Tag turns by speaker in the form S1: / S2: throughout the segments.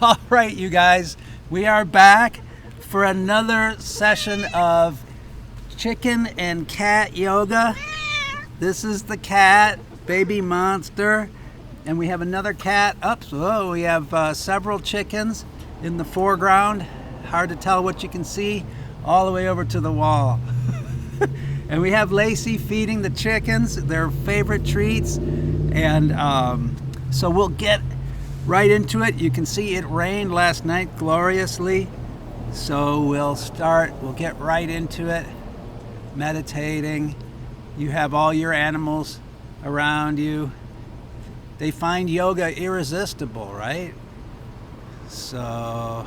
S1: All right, you guys, we are back for another session of chicken and cat yoga. This is the cat, baby monster, and we have another cat up. So we have several chickens in the foreground. Hard to tell what you can see all the way over to the wall. And we have Lacey feeding the chickens their favorite treats. And so we'll get right into it. You can see it rained last night gloriously. So we'll get right into it. Meditating. You have all your animals around you. They find yoga irresistible, right? So,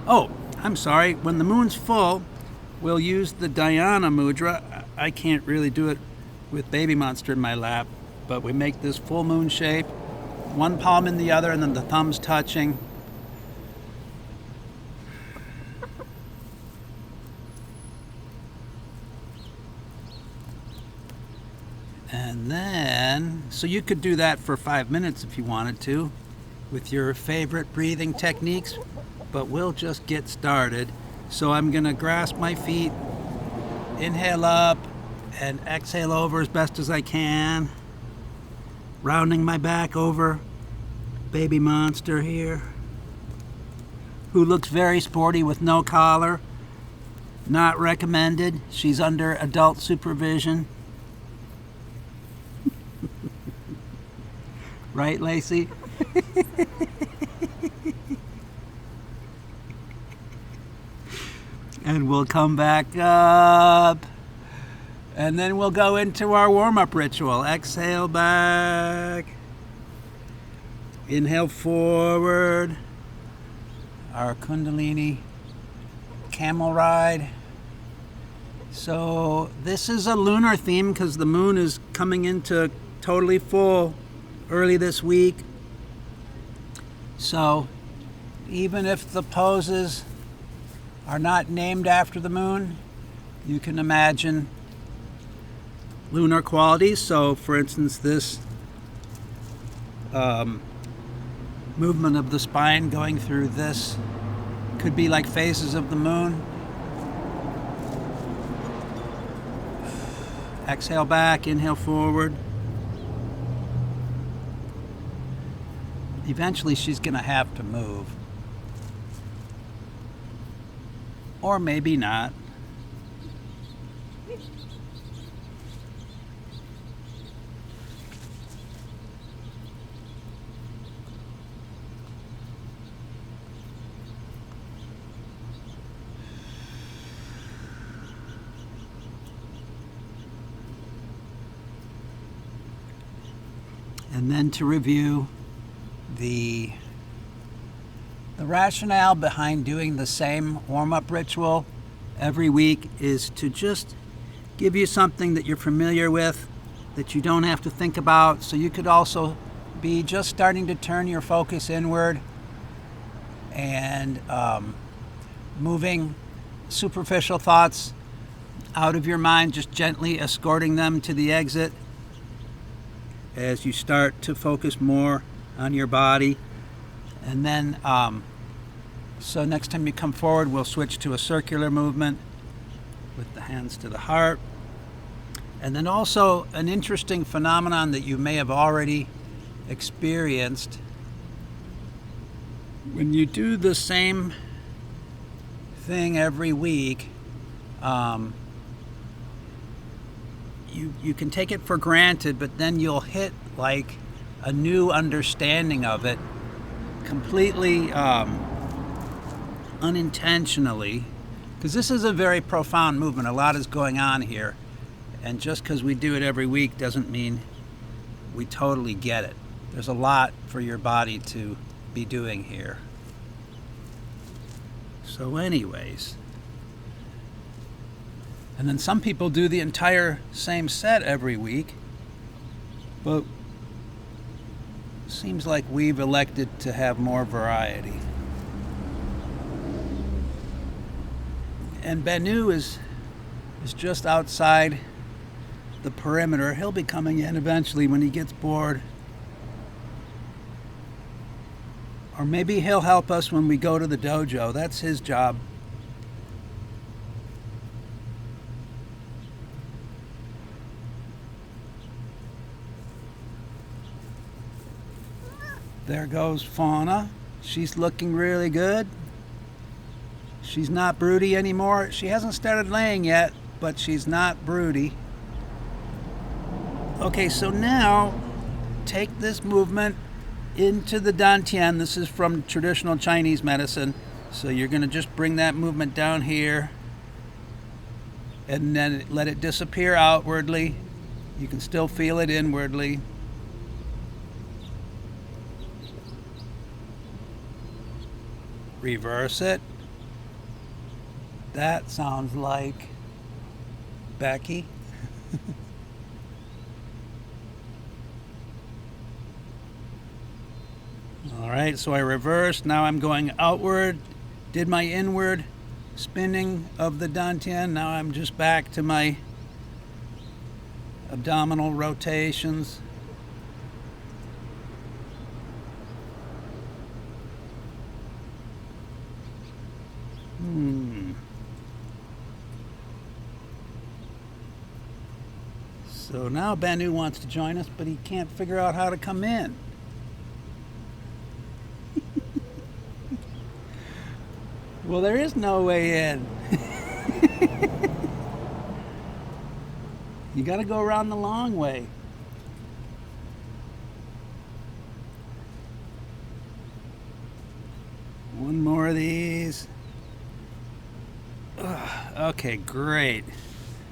S1: oh, I'm sorry. When the moon's full, we'll use the Dhyana mudra. I can't really do it with baby monster in my lap, but we make this full moon shape, one palm in the other, and then the thumbs touching. And then, so you could do that for 5 minutes if you wanted to, with your favorite breathing techniques, but we'll just get started. So I'm gonna grasp my feet, inhale up, and exhale over as best as I can. Rounding my back over baby monster here, who looks very sporty with no collar. Not recommended. She's under adult supervision. Right, Lacey? And we'll come back up. And then we'll go into our warm-up ritual. Exhale back. Inhale forward. Our Kundalini camel ride. So this is a lunar theme because the moon is coming into totally full early this week. So even if the poses are not named after the moon, you can imagine lunar qualities. So for instance, this movement of the spine going through this could be like phases of the moon. Exhale back, inhale forward. Eventually she's going to have to move. Or maybe not. And then to review, the rationale behind doing the same warm-up ritual every week is to just give you something that you're familiar with, that you don't have to think about. So you could also be just starting to turn your focus inward and moving superficial thoughts out of your mind, just gently escorting them to the exit as you start to focus more on your body. And then so next time you come forward, we'll switch to a circular movement with the hands to the heart. And then also an interesting phenomenon that you may have already experienced. When you do the same thing every week, you can take it for granted, but then you'll hit like a new understanding of it completely unintentionally, because this is a very profound movement. A lot is going on here, and just because we do it every week doesn't mean we totally get it. There's a lot for your body to be doing here. So anyways, and then some people do the entire same set every week, but seems like we've elected to have more variety. And Banu is just outside the perimeter. He'll be coming in eventually when he gets bored. Or maybe he'll help us when we go to the dojo. That's his job. There goes Fauna. She's looking really good. She's not broody anymore. She hasn't started laying yet, but she's not broody. Okay, so now take this movement into the dantian. This is from traditional Chinese medicine. So you're going to just bring that movement down here and then let it disappear outwardly. You can still feel it inwardly. Reverse it. That sounds like Becky. All right, so I reversed. Now I'm going outward. Did my inward spinning of the dantian. Now I'm just back to my abdominal rotations. So now Banu wants to join us, but he can't figure out how to come in. Well, there is no way in. You got to go around the long way. One more of these. Okay, great.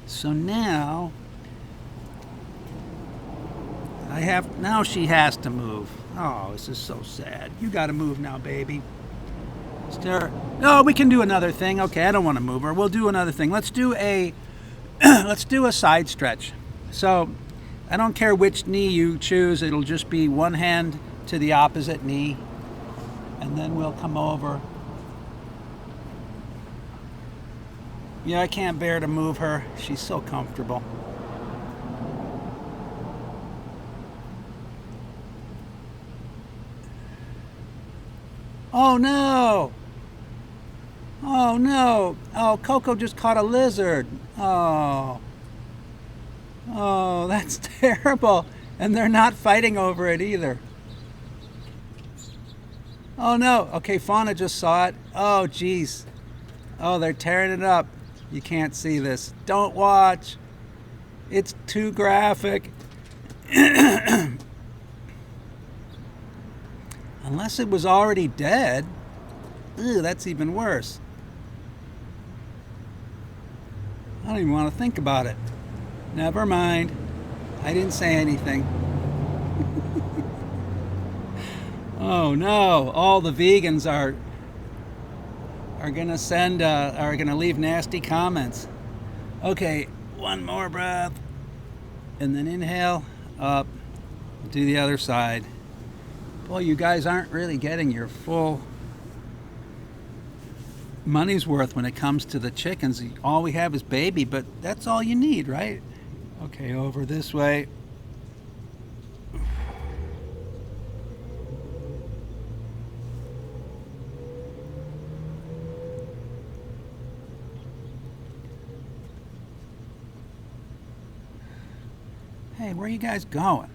S1: So now now she has to move. Oh, this is so sad. You got to move now, baby. No, we can do another thing. Okay, I don't want to move her. We'll do another thing. Let's do a side stretch. So I don't care which knee you choose. It'll just be one hand to the opposite knee, and then we'll come over. Yeah, I can't bear to move her. She's so comfortable. Oh no! Oh no! Oh, Coco just caught a lizard. Oh. Oh, that's terrible. And they're not fighting over it either. Oh no! Okay, Fauna just saw it. Oh, geez. Oh, they're tearing it up. You can't see this. Don't watch. It's too graphic. Unless it was already dead. Ew, that's even worse. I don't even want to think about it. Never mind. I didn't say anything. Oh no, all the vegans are gonna leave nasty comments. Okay, one more breath. And then inhale, up, do the other side. Boy, you guys aren't really getting your full money's worth when it comes to the chickens. All we have is baby, but that's all you need, right? Okay, over this way. Hey, where are you guys going?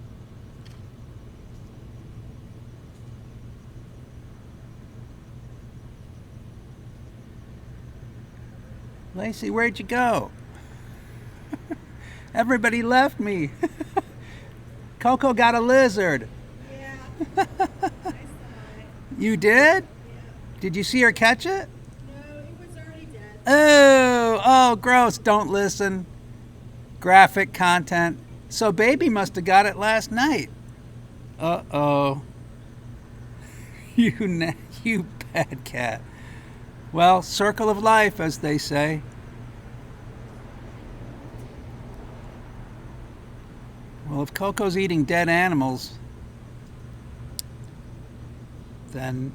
S1: Lacey, where'd you go? Everybody left me. Coco got a lizard.
S2: Yeah, I saw it.
S1: You did?
S2: Yeah.
S1: Did you see her catch it?
S2: No, it was already dead.
S1: Oh, gross. Don't listen. Graphic content. So baby must have got it last night. Uh-oh. You bad cat. Well, circle of life, as they say. Well, if Coco's eating dead animals, then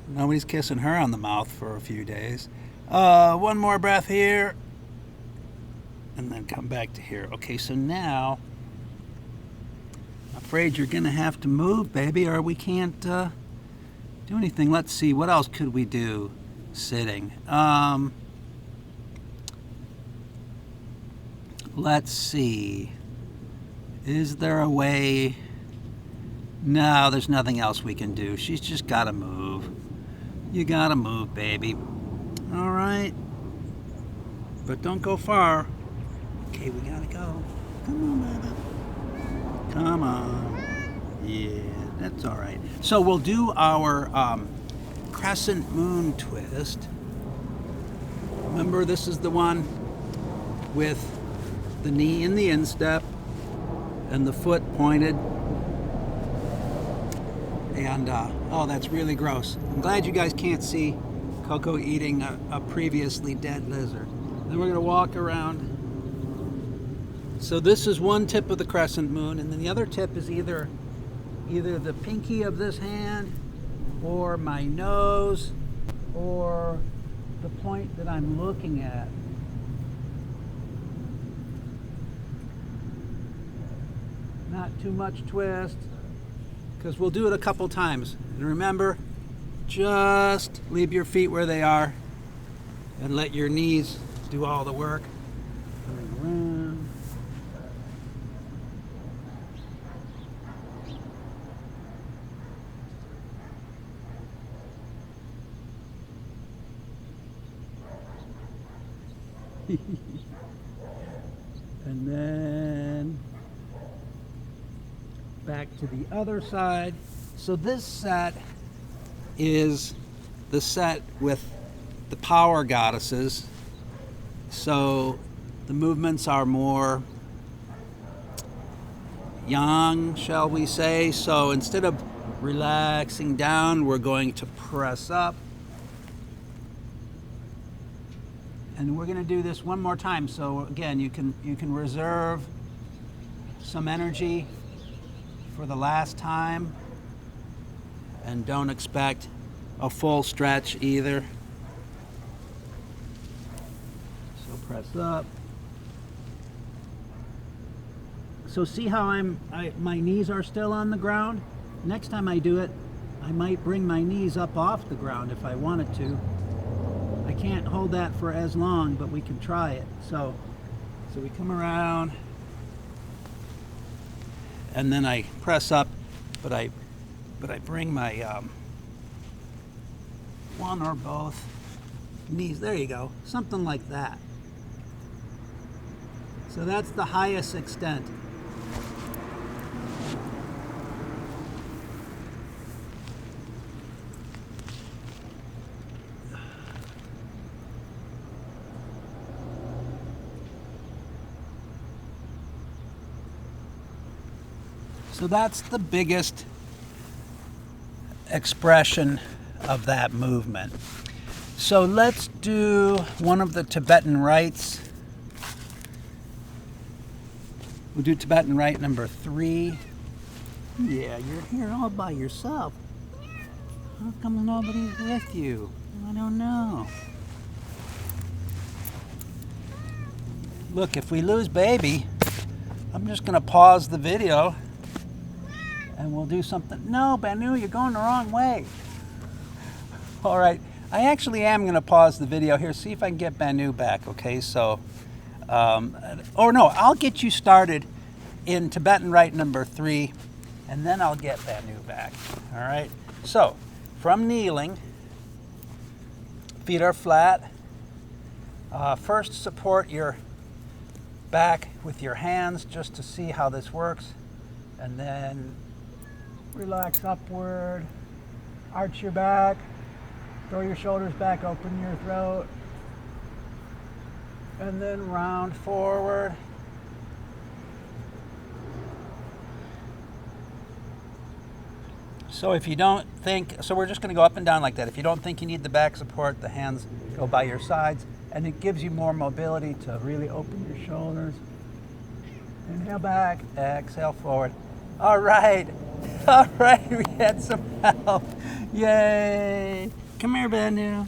S1: nobody's kissing her on the mouth for a few days. One more breath here, and then come back to here. Okay, so now, afraid you're going to have to move, baby, or we can't do anything. Let's see, what else could we do sitting? Let's see. Is there a way? No, there's nothing else we can do. She's just got to move. You got to move, baby. All right. But don't go far. Okay, we got to go. Come on, baby. Come on. Yeah, that's all right. So we'll do our crescent moon twist. Remember, this is the one with the knee in the instep and the foot pointed. And, oh, that's really gross. I'm glad you guys can't see Coco eating a previously dead lizard. Then we're going to walk around. So this is one tip of the crescent moon, and then the other tip is either the pinky of this hand or my nose or the point that I'm looking at. Not too much twist, because we'll do it a couple times. And remember, just leave your feet where they are and let your knees do all the work. Coming around. And then back to the other side. So this set is the set with the power goddesses. So the movements are more yang, shall we say. So instead of relaxing down, we're going to press up. And we're going to do this one more time. So again, you can reserve some energy for the last time, and don't expect a full stretch either. So press up. So see how my knees are still on the ground? Next time I do it, I might bring my knees up off the ground if I wanted to. I can't hold that for as long, but we can try it. So we come around, and then I press up, but I bring my one or both knees. There you go, something like that. So that's the highest extent. So that's the biggest expression of that movement. So let's do one of the Tibetan rites. We'll do Tibetan rite number 3. Yeah, you're here all by yourself. How come nobody's with you? I don't know. Look, if we lose baby, I'm just going to pause the video and we'll do something. No, Banu, you're going the wrong way. All right, I actually am going to pause the video here, see if I can get Banu back, okay? So, or no, I'll get you started in Tibetan rite number 3, and then I'll get Banu back, all right? So, from kneeling, feet are flat. First, support your back with your hands just to see how this works, and then relax upward, arch your back, throw your shoulders back, open your throat, and then round forward. So if you don't think, so we're just going to go up and down like that. If you don't think you need the back support, the hands go by your sides, and it gives you more mobility to really open your shoulders. Inhale back, exhale forward. All right, we had some help. Yay! Come here, Banu.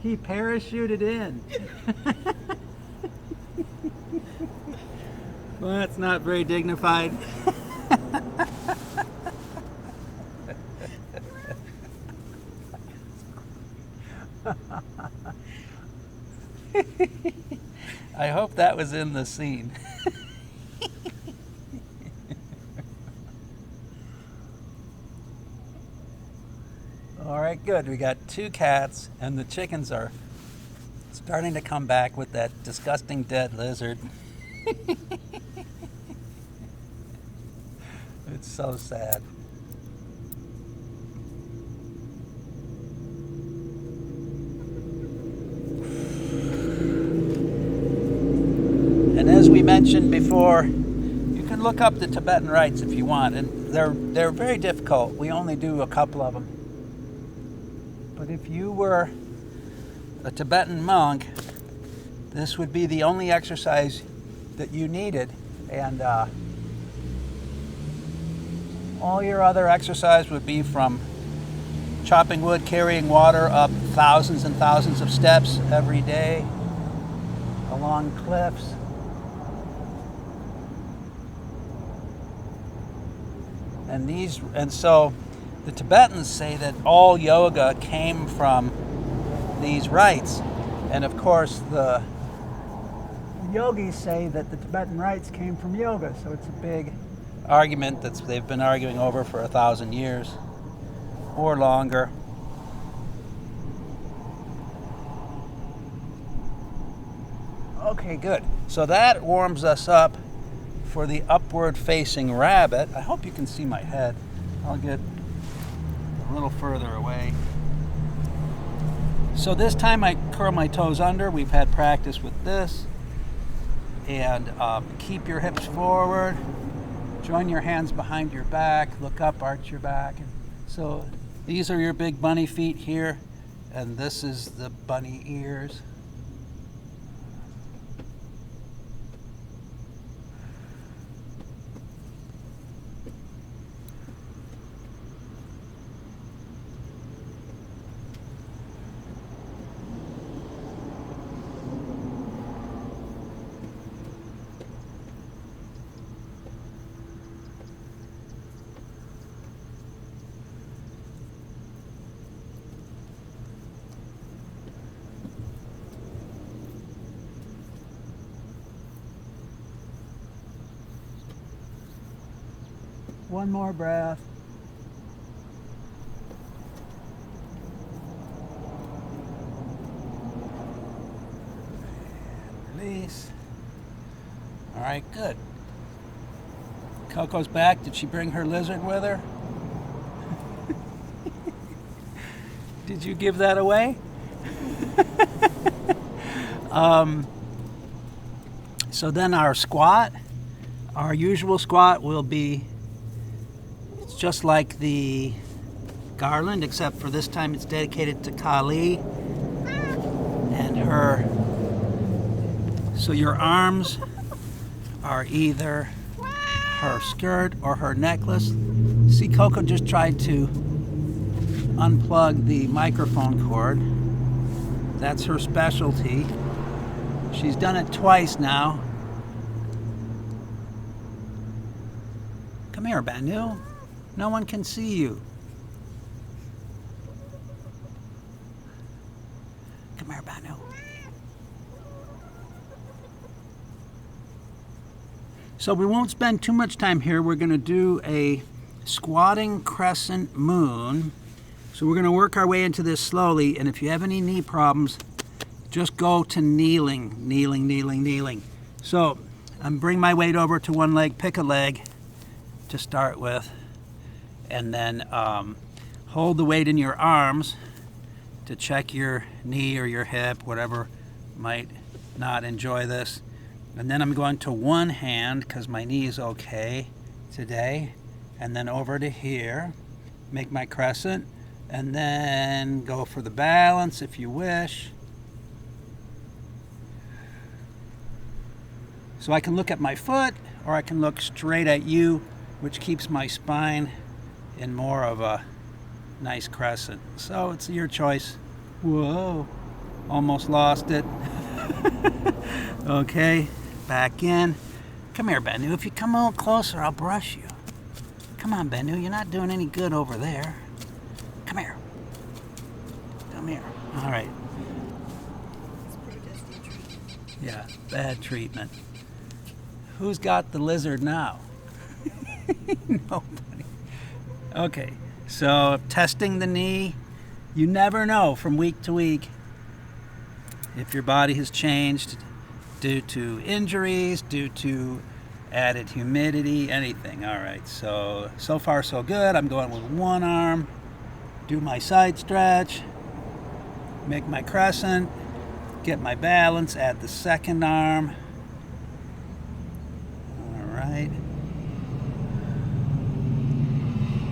S1: He parachuted in. Well, that's not very dignified. I hope that was in the scene. All right, good. We got 2 cats, and the chickens are starting to come back with that disgusting dead lizard. It's so sad. And as we mentioned before, you can look up the Tibetan rites if you want, and they're very difficult. We only do a couple of them. But if you were a Tibetan monk, this would be the only exercise that you needed, and all your other exercise would be from chopping wood, carrying water up thousands and thousands of steps every day, along cliffs. And so the Tibetans say that all yoga came from these rites. And of course, the yogis say that the Tibetan rites came from yoga. So it's a big argument that they've been arguing over for 1,000 years or longer. Okay, good. So that warms us up for the upward facing rabbit. I hope you can see my head. I'll get a little further away. So this time I curl my toes under. We've had practice with this. And keep your hips forward. Join your hands behind your back. Look up, arch your back. So these are your big bunny feet here. And this is the bunny ears. One more breath. Release. All right, good. Coco's back. Did she bring her lizard with her? Did you give that away? So then our squat, our usual squat will be just like the garland, except for this time it's dedicated to Kali and her. So your arms are either her skirt or her necklace. See, Coco just tried to unplug the microphone cord. That's her specialty. She's done it twice now. Come here, Banu. No one can see you. Come here, Banu. So we won't spend too much time here. We're going to do a squatting crescent moon. So we're going to work our way into this slowly. And if you have any knee problems, just go to kneeling, kneeling, kneeling, kneeling. So I'm bring my weight over to one leg, pick a leg to start with. And then hold the weight in your arms to check your knee or your hip, whatever might not enjoy this. And then I'm going to one hand because my knee is okay today. And then over to here, make my crescent, and then go for the balance if you wish. So I can look at my foot or I can look straight at you, which keeps my spine in more of a nice crescent. So it's your choice. Whoa, almost lost it. Okay, back in. Come here, Banu. If you come a little closer, I'll brush you. Come on, Banu. You're not doing any good over there. Come here. Come here. All right. Yeah, bad treatment. Who's got the lizard now? Nobody. Okay, so testing the knee. You never know from week to week if your body has changed due to injuries, due to added humidity, anything. All right, so far so good. I'm going with one arm, do my side stretch, make my crescent, get my balance, add the second arm. All right.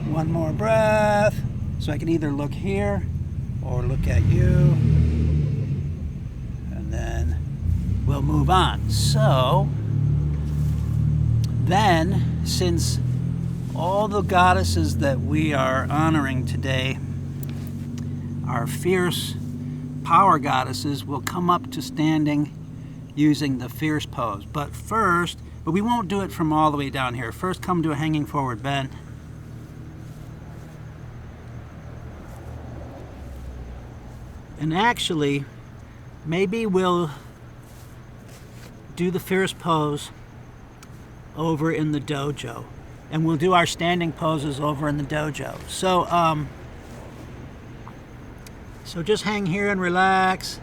S1: One more breath. So I can either look here or look at you. And then we'll move on. So then, since all the goddesses that we are honoring today are fierce power goddesses, will come up to standing using the fierce pose. But we won't do it from all the way down here. First, come to a hanging forward bend. And actually, maybe we'll do the fierce pose over in the dojo. And we'll do our standing poses over in the dojo. So just hang here and relax.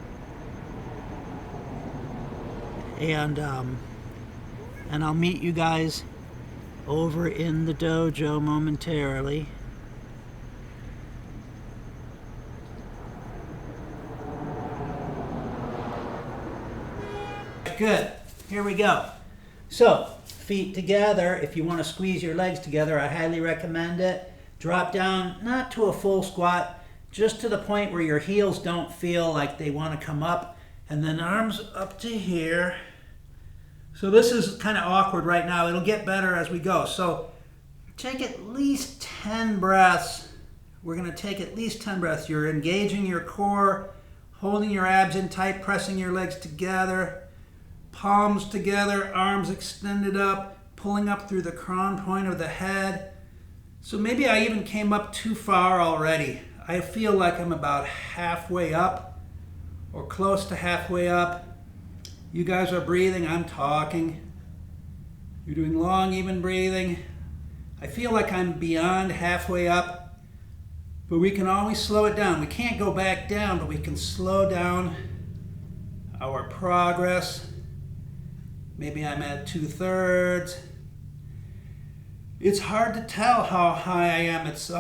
S1: And I'll meet you guys over in the dojo momentarily. Good. Here we go. So, feet together. If you want to squeeze your legs together, I highly recommend it. Drop down, not to a full squat, just to the point where your heels don't feel like they want to come up. And then arms up to here. So this is kind of awkward right now. It'll get better as we go. So take at least 10 breaths. We're going to take at least 10 breaths. You're engaging your core, holding your abs in tight, pressing your legs together. Palms together, arms extended up, pulling up through the crown point of the head. So maybe I even came up too far already. I feel like I'm about halfway up or close to halfway up. You guys are breathing, I'm talking. You're doing long, even breathing. I feel like I'm beyond halfway up, but we can always slow it down. We can't go back down, but we can slow down our progress. Maybe I'm at 2/3. It's hard to tell how high I am. It's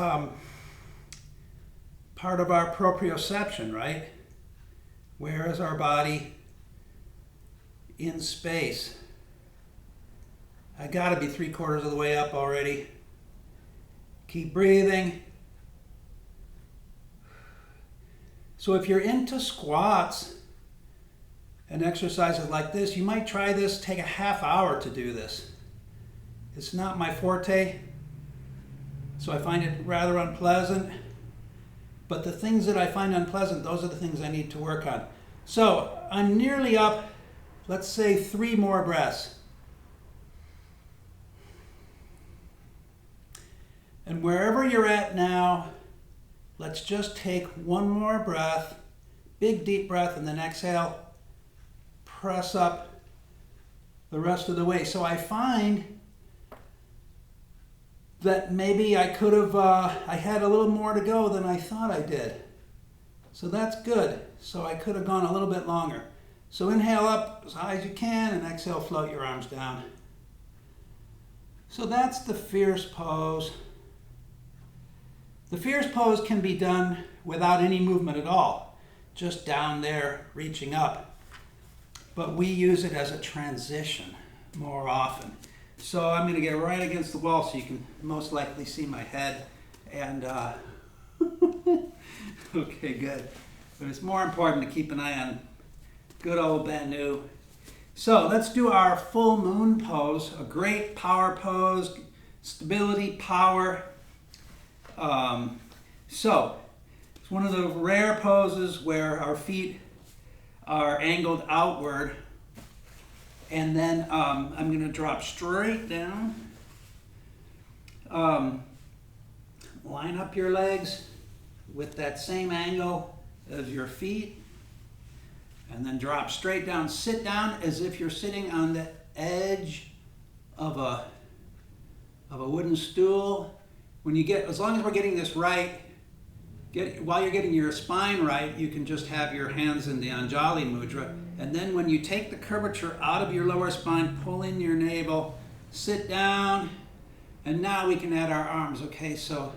S1: part of our proprioception, right? Where is our body in space? I gotta be 3/4 of the way up already. Keep breathing. So if you're into squats and exercises like this, you might try this, take a half hour to do this. It's not my forte, so I find it rather unpleasant. But the things that I find unpleasant, those are the things I need to work on. So I'm nearly up, let's say 3 more breaths. And wherever you're at now, let's just take one more breath, big deep breath, and then exhale. Press up the rest of the way. So I find that maybe I could have, I had a little more to go than I thought I did. So that's good. So I could have gone a little bit longer. So inhale up as high as you can and exhale, float your arms down. So that's the fierce pose. The fierce pose can be done without any movement at all, just down there reaching up. But we use it as a transition more often. So I'm going to get right against the wall so you can most likely see my head. And okay, good. But it's more important to keep an eye on good old Banu. So let's do our full moon pose, a great power pose, stability, power. So it's one of the rare poses where our feet are angled outward And then I'm going to drop straight down. Line up your legs with that same angle as your feet. And then drop straight down. Sit down as if you're sitting on the edge of a wooden stool. When you get, as long as we're getting this right, while you're getting your spine right, you can just have your hands in the Anjali Mudra. And then when you take the curvature out of your lower spine, pull in your navel, sit down, and now we can add our arms. Okay, so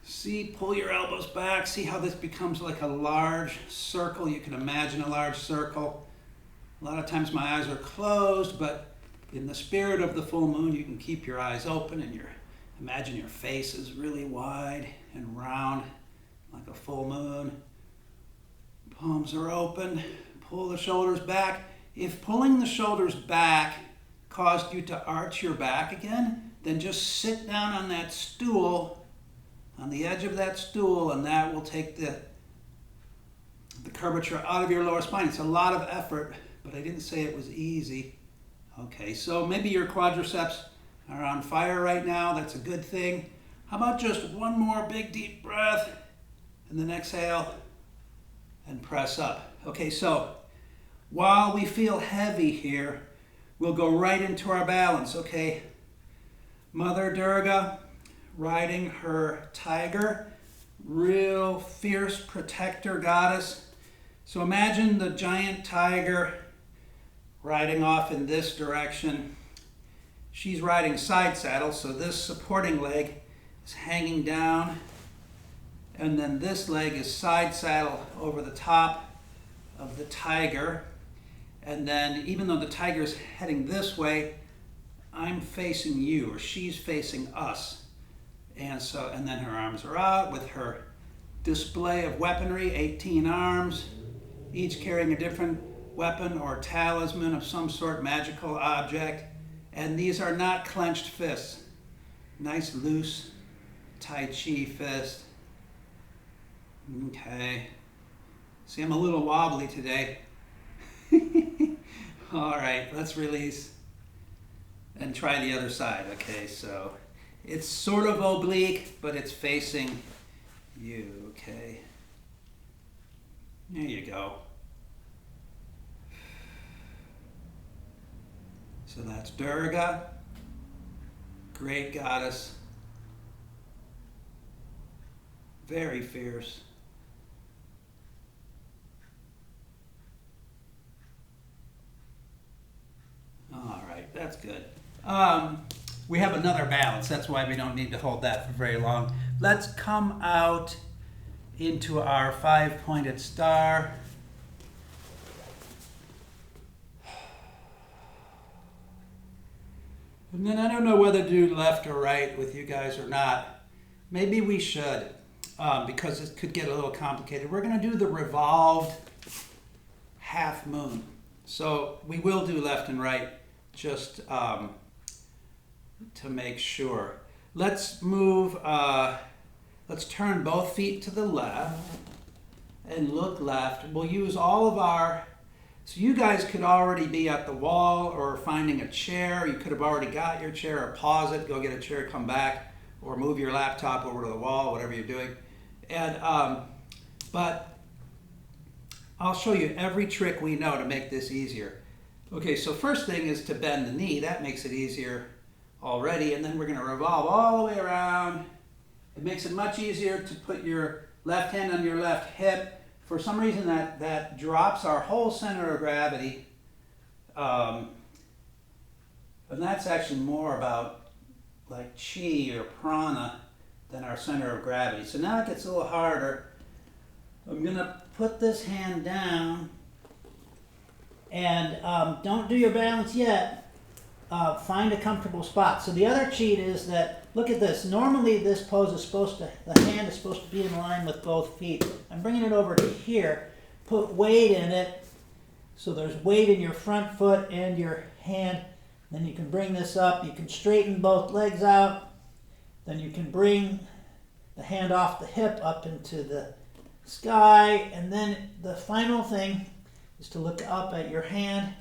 S1: see, pull your elbows back. See how this becomes like a large circle. You can imagine a large circle. A lot of times my eyes are closed, but in the spirit of the full moon, you can keep your eyes open and imagine your face is really wide and round, like a full moon. Palms are open. Pull the shoulders back. If pulling the shoulders back caused you to arch your back again, then just sit down on that stool, on the edge of that stool, and that will take the curvature out of your lower spine. It's a lot of effort, but I didn't say it was easy. Okay, so maybe your quadriceps are on fire right now. That's a good thing. How about just one more big deep breath and then exhale and press up. Okay, so while we feel heavy here, we'll go right into our balance. Okay, Mother Durga riding her tiger, real fierce protector goddess. So imagine the giant tiger riding off in this direction. She's riding side saddle, so this supporting leg is hanging down, and then this leg is side saddle over the top of the tiger. And then even though the tiger is heading this way, I'm facing you, or she's facing us. And then her arms are out with her display of weaponry, 18 arms, each carrying a different weapon or talisman of some sort, magical object. And these are not clenched fists. Nice loose Tai Chi fist. Okay. See, I'm a little wobbly today. All right, let's release and try the other side. Okay, so it's sort of oblique, but it's facing you. Okay. There you go. So that's Durga, great goddess, very fierce. All right, that's good. We have another balance. That's why we don't need to hold that for very long. Let's come out into our 5-pointed star. And then I don't know whether to do left or right with you guys or not. Maybe we should, because it could get a little complicated. We're going to do the revolved half moon. So we will do left and right, just to make sure. Let's move, let's turn both feet to the left and look left. We'll use all of our, so you guys could already be at the wall or finding a chair. You could have already got your chair, or pause it, go get a chair, come back, or move your laptop over to the wall, whatever you're doing. And but I'll show you every trick we know to make this easier. Okay, so first thing is to bend the knee. That makes it easier already. And then we're going to revolve all the way around. It makes it much easier to put your left hand on your left hip. For some reason that drops our whole center of gravity. And that's actually more about like chi or prana than our center of gravity. So now it gets a little harder. I'm going to put this hand down, and don't do your balance yet. Find a comfortable spot. So the other cheat is that, look at this. Normally this pose is the hand is supposed to be in line with both feet. I'm bringing it over to here. Put weight in it. So there's weight in your front foot and your hand. Then you can bring this up. You can straighten both legs out. Then you can bring the hand off the hip up into the sky. And then the final thing is to look up at your hand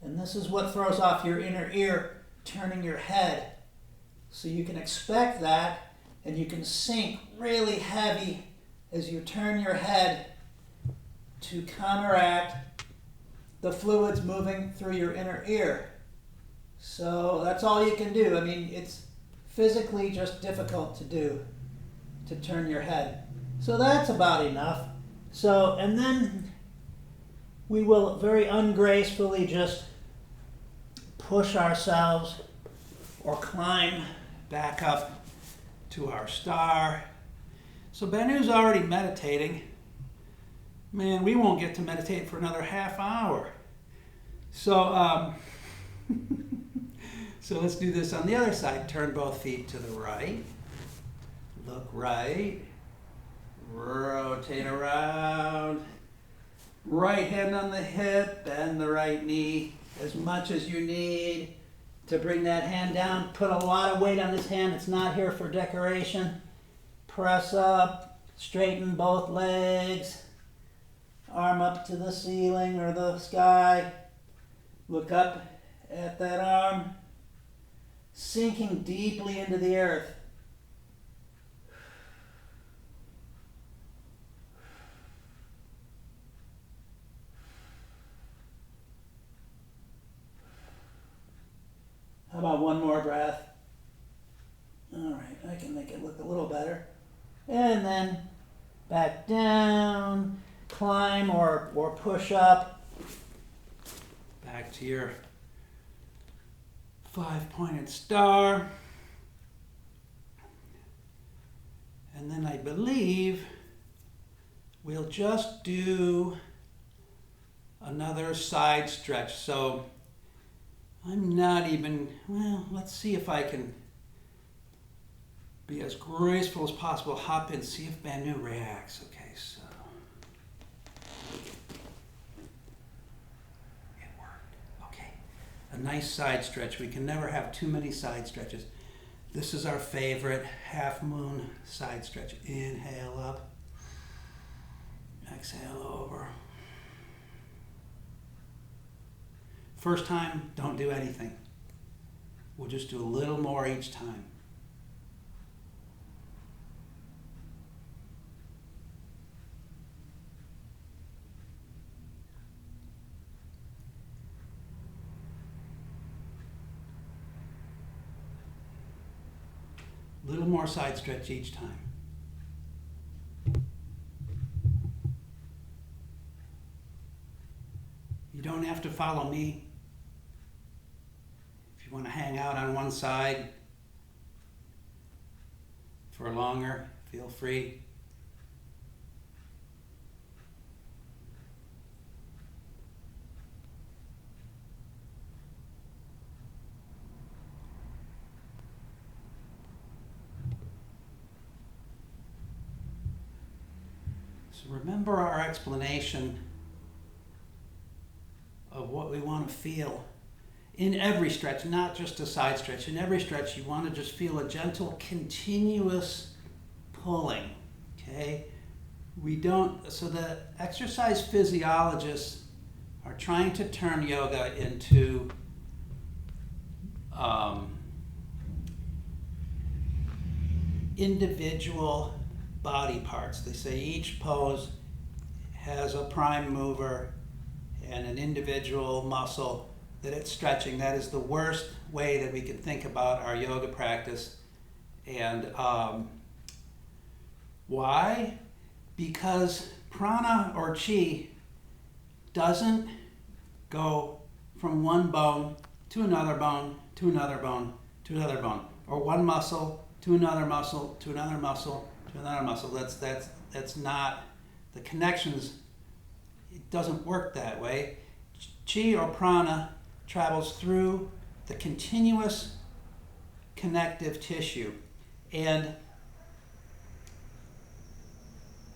S1: And this is what throws off your inner ear, turning your head. So you can expect that, and you can sink really heavy as you turn your head to counteract the fluids moving through your inner ear. So that's all you can do. I mean, it's physically just difficult to do, to turn your head. So that's about enough. So, and then we will very ungracefully just push ourselves or climb back up to our star. So Banu's already meditating. Man, we won't get to meditate for another half hour. So, so let's do this on the other side. Turn both feet to the right. Look right. Rotate around. Right hand on the hip, bend the right knee as much as you need to bring that hand down. Put a lot of weight on this hand. It's not here for decoration. Press up, straighten both legs. Arm up to the ceiling or the sky. Look up at that arm. Sinking deeply into the earth. How about one more breath? All right, I can make it look a little better. And then back down, climb or push up. Back to your 5-pointed star. And then I believe we'll just do another side stretch. So I'm not even, well, let's see if I can be as graceful as possible. Hop in, see if Banu reacts. Okay, so it worked. Okay, a nice side stretch. We can never have too many side stretches. This is our favorite half moon side stretch. Inhale up, exhale over. First time, don't do anything. We'll just do a little more each time. A little more side stretch each time. You don't have to follow me. If you want to hang out on one side for longer, feel free. So remember our explanation of what we want to feel in every stretch, not just a side stretch. In every stretch, you want to just feel a gentle, continuous pulling, okay? So the exercise physiologists are trying to turn yoga into individual body parts. They say each pose has a prime mover and an individual muscle that it's stretching. That is the worst way that we can think about our yoga practice. And why? Because prana or chi doesn't go from one bone to another bone, to another bone, to another bone, or one muscle to another muscle, to another muscle, to another muscle. That's not the connections. It doesn't work that way. Chi or prana travels through the continuous connective tissue. And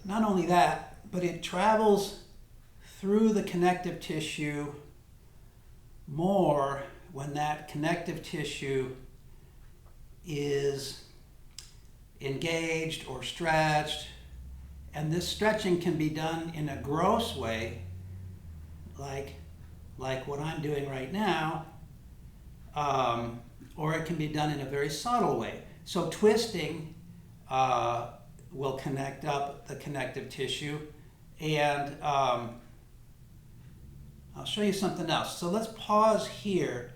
S1: not only that, but it travels through the connective tissue more when that connective tissue is engaged or stretched. And this stretching can be done in a gross way, like like what I'm doing right now, or it can be done in a very subtle way. So twisting will connect up the connective tissue, and I'll show you something else. So let's pause here.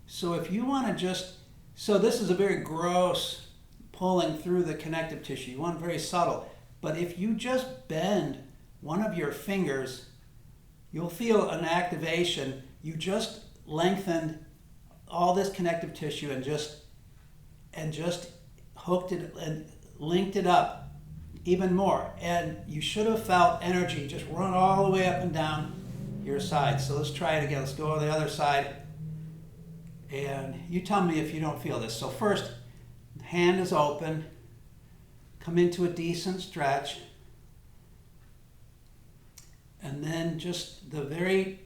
S1: So if you want to just, so this is a very gross pulling through the connective tissue. You want very subtle. But if you just bend one of your fingers, you'll feel an activation. You just lengthened all this connective tissue and just hooked it and linked it up even more. And you should have felt energy just run all the way up and down your side. So let's try it again. Let's go to the other side. And you tell me if you don't feel this. So first, hand is open. Come into a decent stretch. And then just the very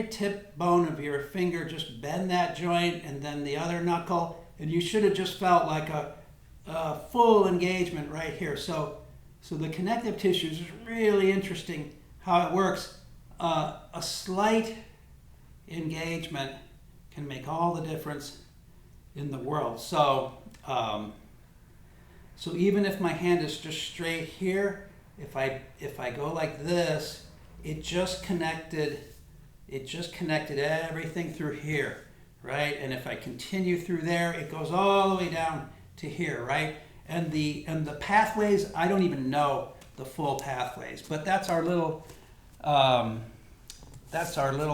S1: tip bone of your finger, just bend that joint, and then the other knuckle. And you should have just felt like a full engagement right here. So the connective tissue is really interesting how it works. A slight engagement can make all the difference in the world. So even if my hand is just straight here, if I go like this, it just connected everything through here, right? And if I continue through there, it goes all the way down to here, right? And the pathways, I don't even know the full pathways, but that's our little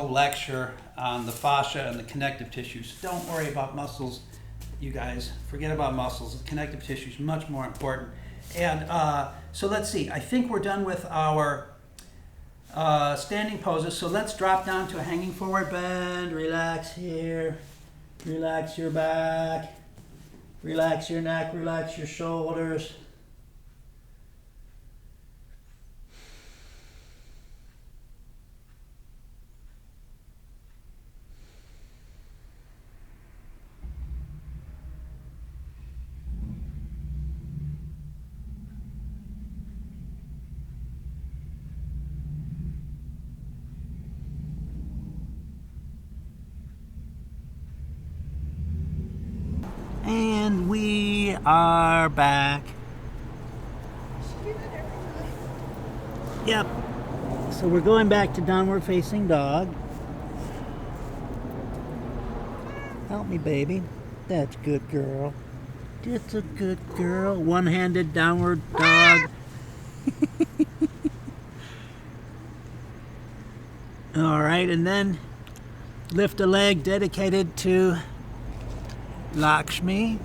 S1: lecture on the fascia and the connective tissues. Don't worry about muscles, you guys. Forget about muscles. The connective tissue is much more important. And so let's see. I think we're done with our standing poses. So let's drop down to a hanging forward bend. Relax here. Relax your back. Relax your neck. Relax your shoulders. And we are back. Yep. So we're going back to downward facing dog. Help me, baby. That's good girl. That's a good girl. One-handed downward dog. All right, and then lift a leg dedicated to Lakshmi.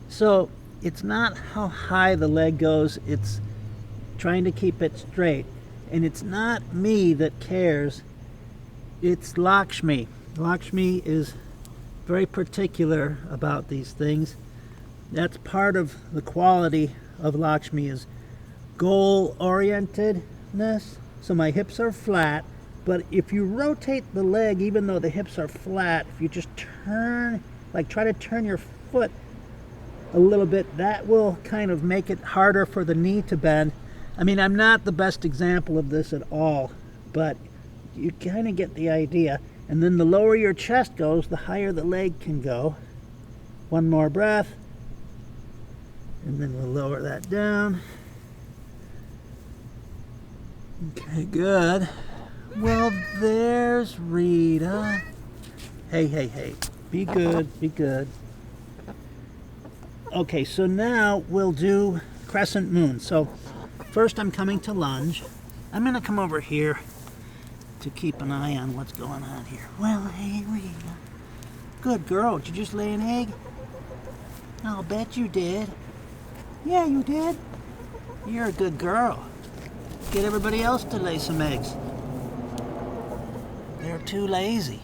S1: So it's not how high the leg goes, it's trying to keep it straight. And it's not me that cares, it's Lakshmi. Lakshmi is very particular about these things. That's part of the quality of Lakshmi, is goal-orientedness. So my hips are flat, but if you rotate the leg, even though the hips are flat, if you just turn, like try to turn your foot a little bit, that will kind of make it harder for the knee to bend. I mean, I'm not the best example of this at all, but you kind of get the idea. And then the lower your chest goes, the higher the leg can go. One more breath. And then we'll lower that down. Okay, good. Well, there's Rita. Hey, hey, hey. Be good, be good. Okay, so now we'll do crescent moon. So first I'm coming to lunge. I'm going to come over here to keep an eye on what's going on here. Well, hey, Rita. Good girl. Did you just lay an egg? I'll bet you did. Yeah, you did. You're a good girl. Get everybody else to lay some eggs. They're too lazy.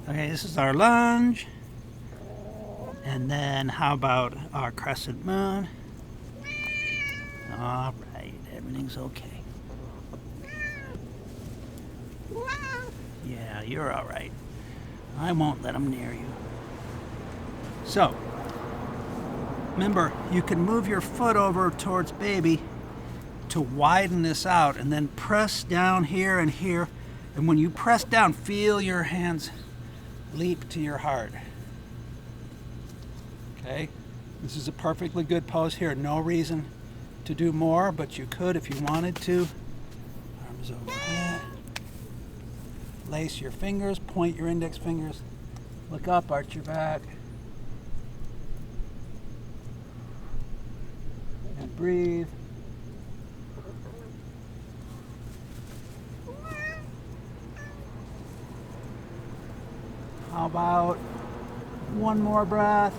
S1: Okay, this is our lunge. And then how about our crescent moon? All right, everything's okay. Yeah, you're all right. I won't let them near you. So, remember, you can move your foot over towards baby to widen this out, and then press down here and here. And when you press down, feel your hands leap to your heart. Okay? This is a perfectly good pose here. No reason to do more, but you could if you wanted to. Arms overhead. Lace your fingers, point your index fingers. Look up, arch your back. And breathe. How about one more breath?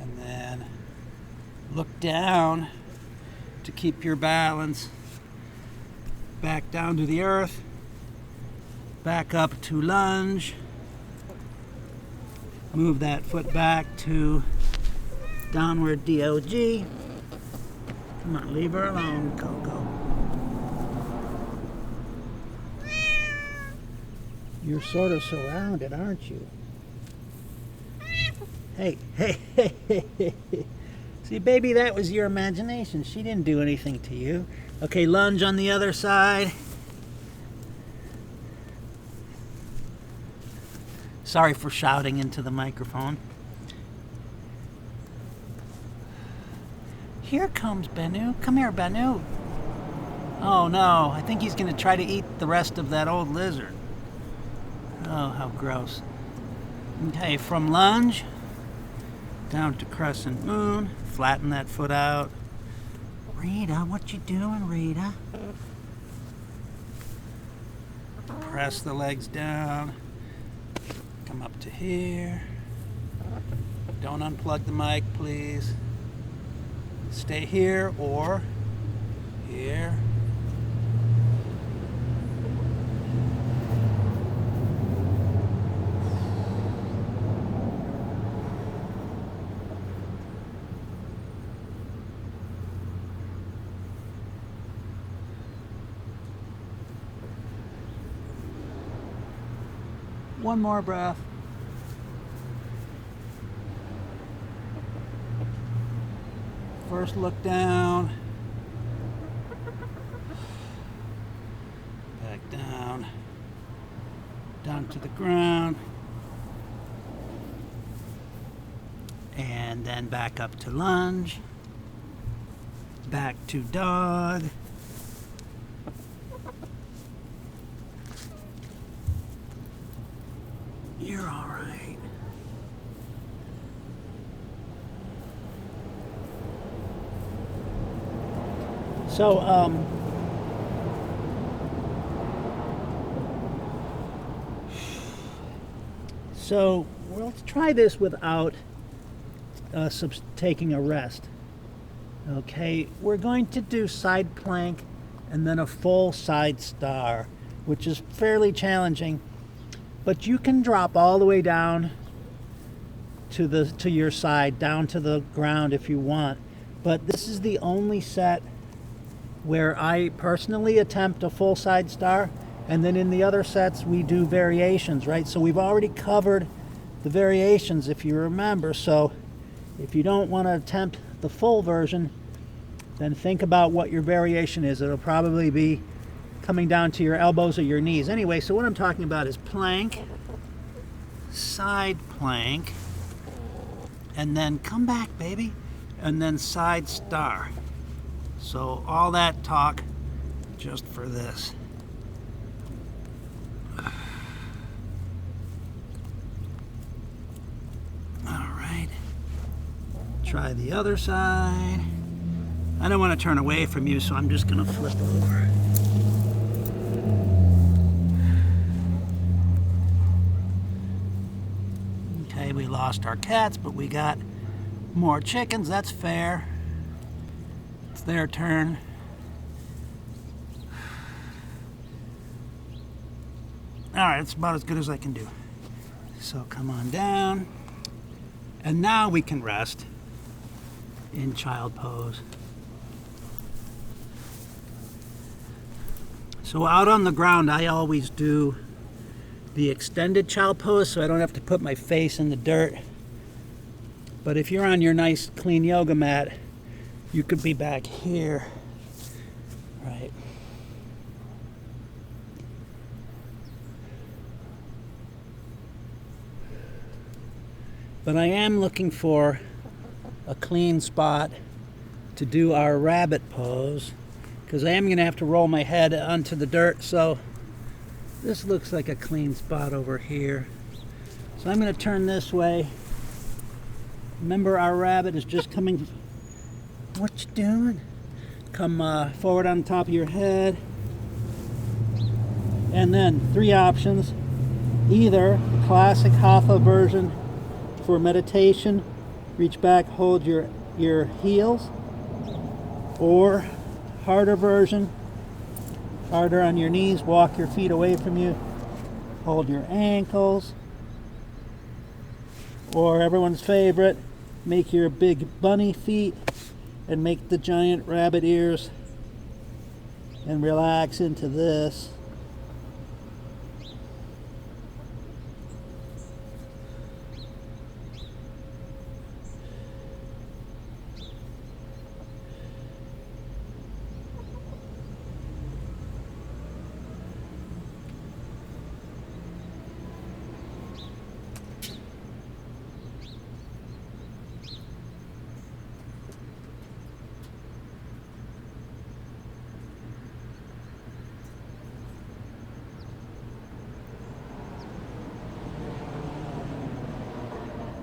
S1: And then look down to keep your balance. Back down to the earth. Back up to lunge. Move that foot back to downward dog. Come on, leave her alone, Coco. You're sort of surrounded, aren't you? Hey, hey, hey, hey, hey. See, baby, that was your imagination. She didn't do anything to you. Okay, lunge on the other side. Sorry for shouting into the microphone. Here comes Banu. Come here, Banu. Oh no, I think he's going to try to eat the rest of that old lizard. Oh, how gross. Okay, from lunge down to crescent moon. Flatten that foot out. Rita, what you doing, Rita? Press the legs down. Come up to here. Don't unplug the mic, please. Stay here or here. One more breath. First look down. Back down. Down to the ground. And then back up to lunge. Back to dog. You're all right. So let's try this without taking a rest. Okay, we're going to do side plank and then a full side star, which is fairly challenging. But you can drop all the way down to your side, down to the ground if you want. But this is the only set where I personally attempt a full side star, and then in the other sets we do variations, right? So we've already covered the variations, if you remember. So if you don't want to attempt the full version, then think about what your variation is. It'll probably be coming down to your elbows or your knees. Anyway, so what I'm talking about is plank, side plank, and then come back, baby, and then side star. So all that talk just for this. All right. Try the other side. I don't want to turn away from you, so I'm just going to flip over. Okay, we lost our cats, but we got more chickens. That's fair. It's their turn. All right, it's about as good as I can do. So come on down. And now we can rest in child pose. So out on the ground, I always do the extended child pose so I don't have to put my face in the dirt. But if you're on your nice clean yoga mat, you could be back here, right? But I am looking for a clean spot to do our rabbit pose, because I am going to have to roll my head onto the dirt, so this looks like a clean spot over here. So I'm going to turn this way. Remember, our rabbit is just coming. What you doing? Come forward on top of your head. And then 3 options. Either the classic hatha version for meditation, reach back, hold your heels, or harder version, harder on your knees, walk your feet away from you, hold your ankles, or everyone's favorite, make your big bunny feet and make the giant rabbit ears and relax into this.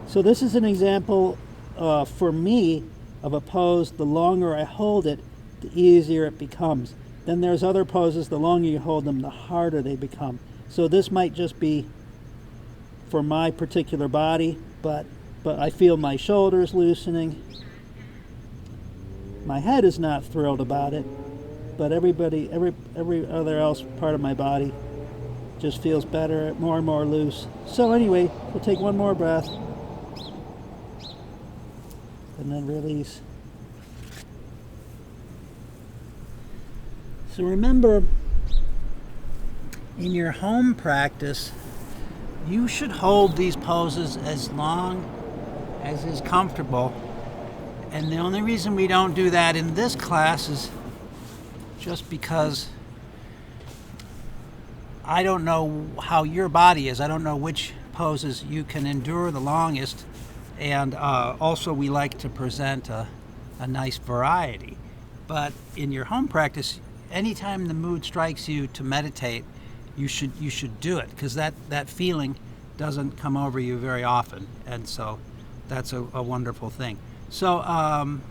S1: So this is an example for me of a pose. The longer I hold it, the easier it becomes. Then there's other poses, the longer you hold them, the harder they become. So this might just be for my particular body, but I feel my shoulders loosening. My head is not thrilled about it, but every other else part of my body just feels better, more and more loose. So anyway, we'll take one more breath. And then release. So remember, in your home practice, you should hold these poses as long as is comfortable. And the only reason we don't do that in this class is just because I don't know how your body is. I don't know which poses you can endure the longest. And also we like to present a nice variety. But in your home practice, anytime the mood strikes you to meditate, you should do it, because that feeling doesn't come over you very often. And so that's a wonderful thing. So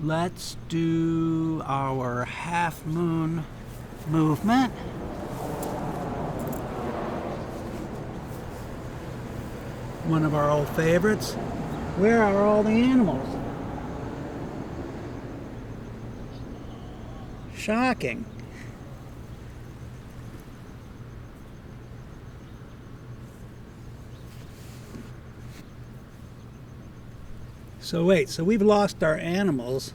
S1: let's do our half moon movement. One of our old favorites. Where are all the animals? Shocking. So wait, so we've lost our animals.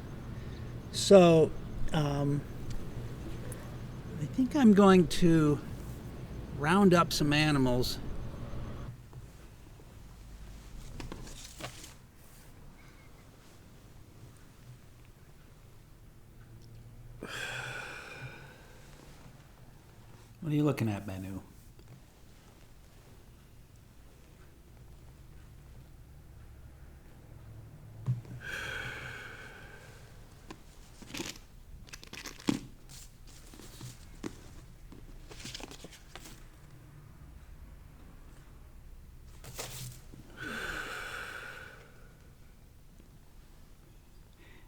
S1: So I think I'm going to round up some animals. What are you looking at, Banu?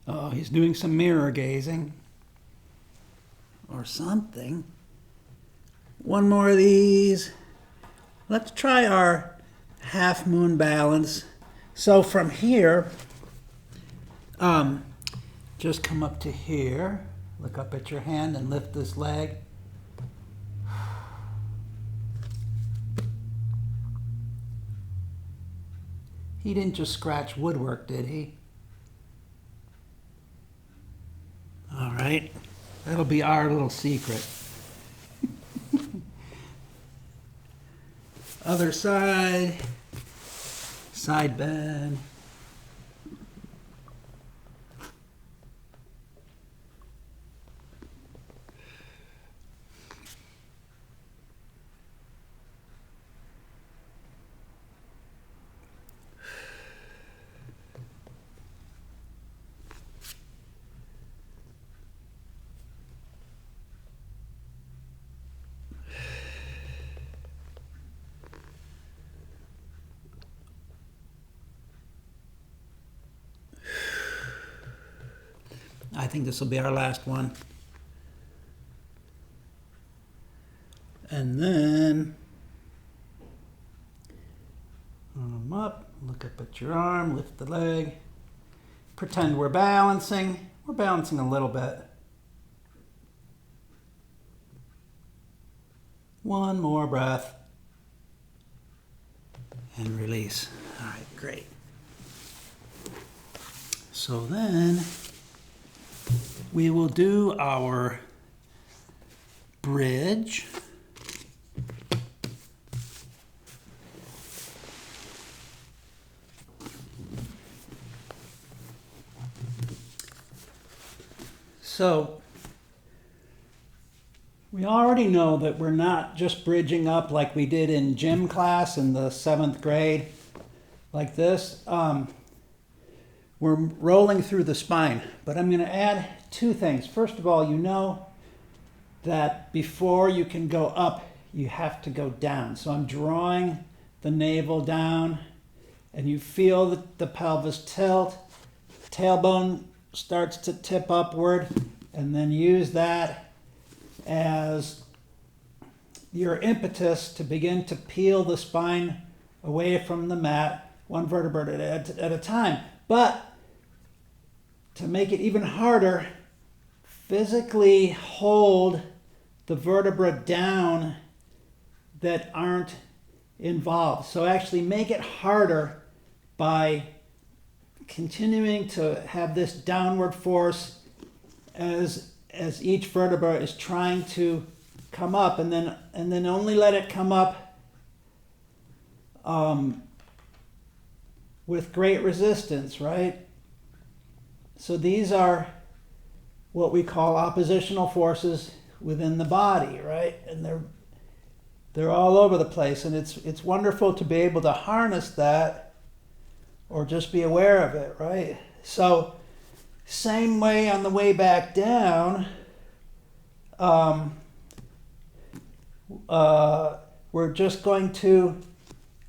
S1: Oh, he's doing some mirror gazing or something. One more of these. Let's try our half moon balance. So from here, just come up to here, look up at your hand and lift this leg. He didn't just scratch woodwork, did he? All right. That'll be our little secret. Other side. Side bend. I think this will be our last one. And then arm up, look up at your arm, lift the leg. Pretend we're balancing. We're balancing a little bit. One more breath. And release. All right, great. So then we will do our bridge. So we already know that we're not just bridging up like we did in gym class in the 7th grade, like this. We're rolling through the spine, but I'm going to add 2 things. First of all, you know that before you can go up, you have to go down. So I'm drawing the navel down, and you feel the pelvis tilt. Tailbone starts to tip upward, and then use that as your impetus to begin to peel the spine away from the mat, one vertebra at a time. But to make it even harder, physically hold the vertebra down that aren't involved. So actually make it harder by continuing to have this downward force as each vertebra is trying to come up, and then only let it come up with great resistance, right? So these are what we call oppositional forces within the body, right? And they're all over the place, and it's wonderful to be able to harness that or just be aware of it, right? So same way on the way back down, we're just going to,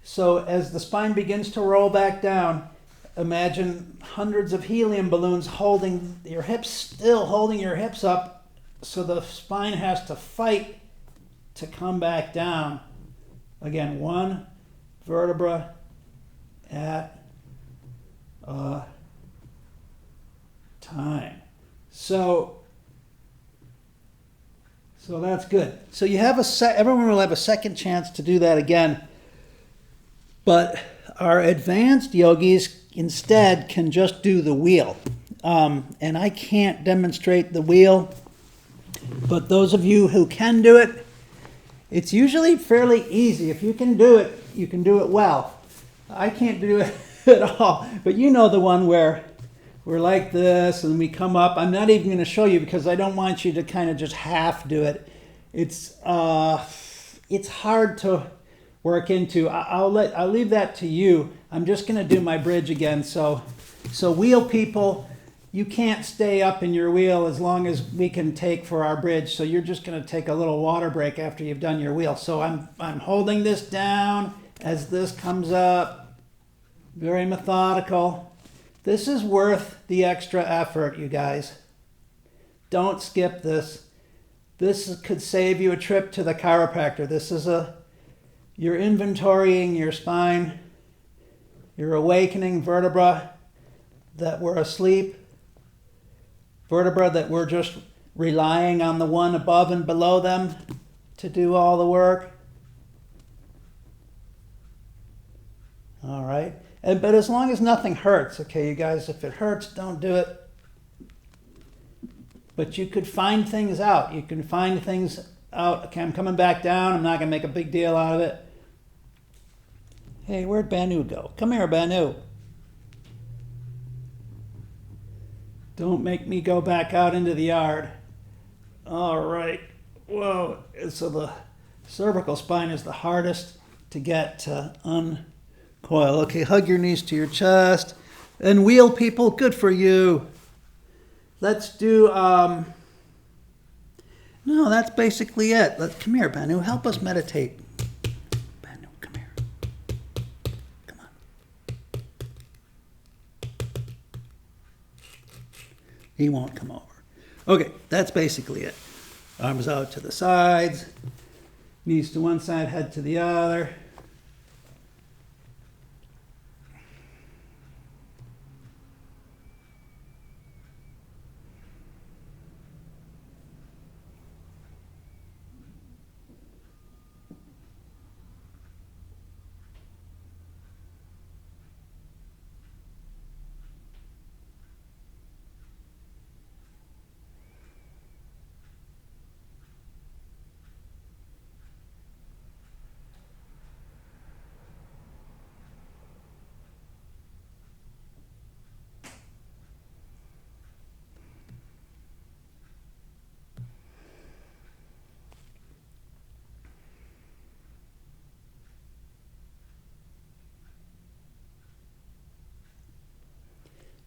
S1: so as the spine begins to roll back down, imagine hundreds of helium balloons holding your hips, still holding your hips up, so the spine has to fight to come back down. Again, one vertebra at a time. So that's good. So you have everyone will have a second chance to do that again. But our advanced yogis instead can just do the wheel. And I can't demonstrate the wheel, but those of you who can do it, it's usually fairly easy. If you can do it, you can do it well. I can't do it at all, but you know the one where we're like this and we come up. I'm not even going to show you because I don't want you to kind of just half do it. It's hard to work into. I'll leave that to you. I'm just going to do my bridge again. So wheel people, you can't stay up in your wheel as long as we can take for our bridge. So you're just going to take a little water break after you've done your wheel. So I'm holding this down as this comes up. Very methodical. This is worth the extra effort, you guys. Don't skip this. This could save you a trip to the chiropractor. This is you're inventorying your spine. You're awakening vertebra that were asleep. Vertebra that were just relying on the one above and below them to do all the work. All right. But as long as nothing hurts, okay, you guys, if it hurts, don't do it. But you could find things out. You can find things out. Okay, I'm coming back down. I'm not going to make a big deal out of it. Hey, where'd Banu go? Come here, Banu. Don't make me go back out into the yard. All right. Whoa. So the cervical spine is the hardest to get to uncoil. Okay, hug your knees to your chest. And wheel, people. Good for you. Let's do, no, that's basically it. Come here, Banu. Help us meditate. Banu, come here. Come on. He won't come over. Okay, that's basically it. Arms out to the sides. Knees to one side, head to the other.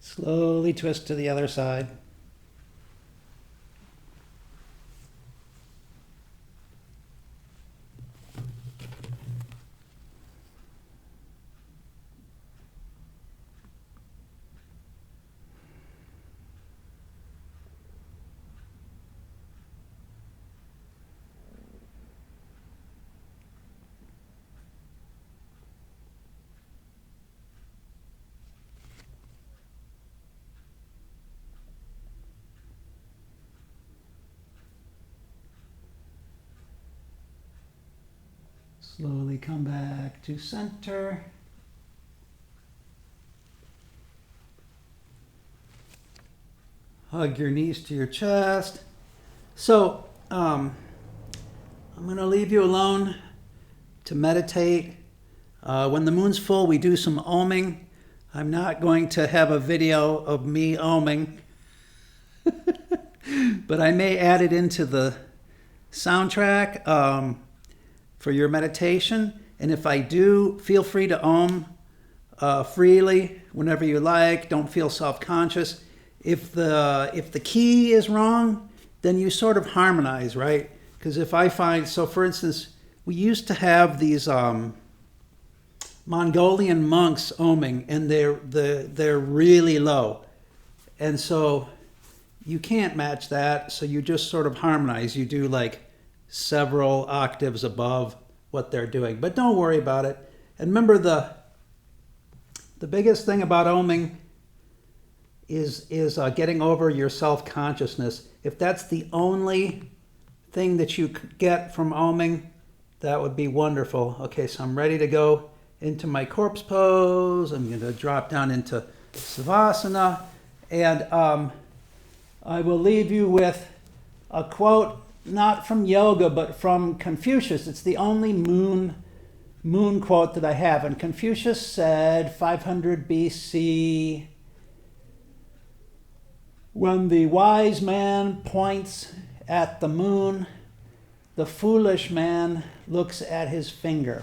S1: Slowly twist to the other side. Slowly come back to center. Hug your knees to your chest. So, I'm going to leave you alone to meditate. When the moon's full, we do some oming. I'm not going to have a video of me oming, but I may add it into the soundtrack for your meditation. And if I do, feel free to om freely whenever you like. Don't feel self-conscious. If the key is wrong, then you sort of harmonize, right? Because if I find, so for instance, we used to have these Mongolian monks oming, and they're really low, and so you can't match that. So you just sort of harmonize. You do like several octaves above what they're doing, but don't worry about it. And remember, the biggest thing about oming is getting over your self-consciousness. If that's the only thing that you could get from oming, that would be wonderful. Okay, so I'm ready to go into my corpse pose. I'm going to drop down into Savasana, and I will leave you with a quote, not from yoga, but from Confucius. It's the only moon quote that I have. And Confucius said, 500 BC, when the wise man points at the moon, the foolish man looks at his finger.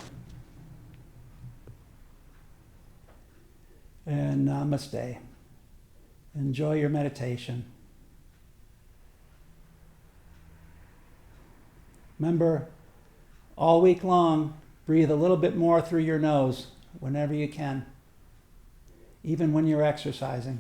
S1: And namaste. Enjoy your meditation. Remember, all week long, breathe a little bit more through your nose whenever you can, even when you're exercising.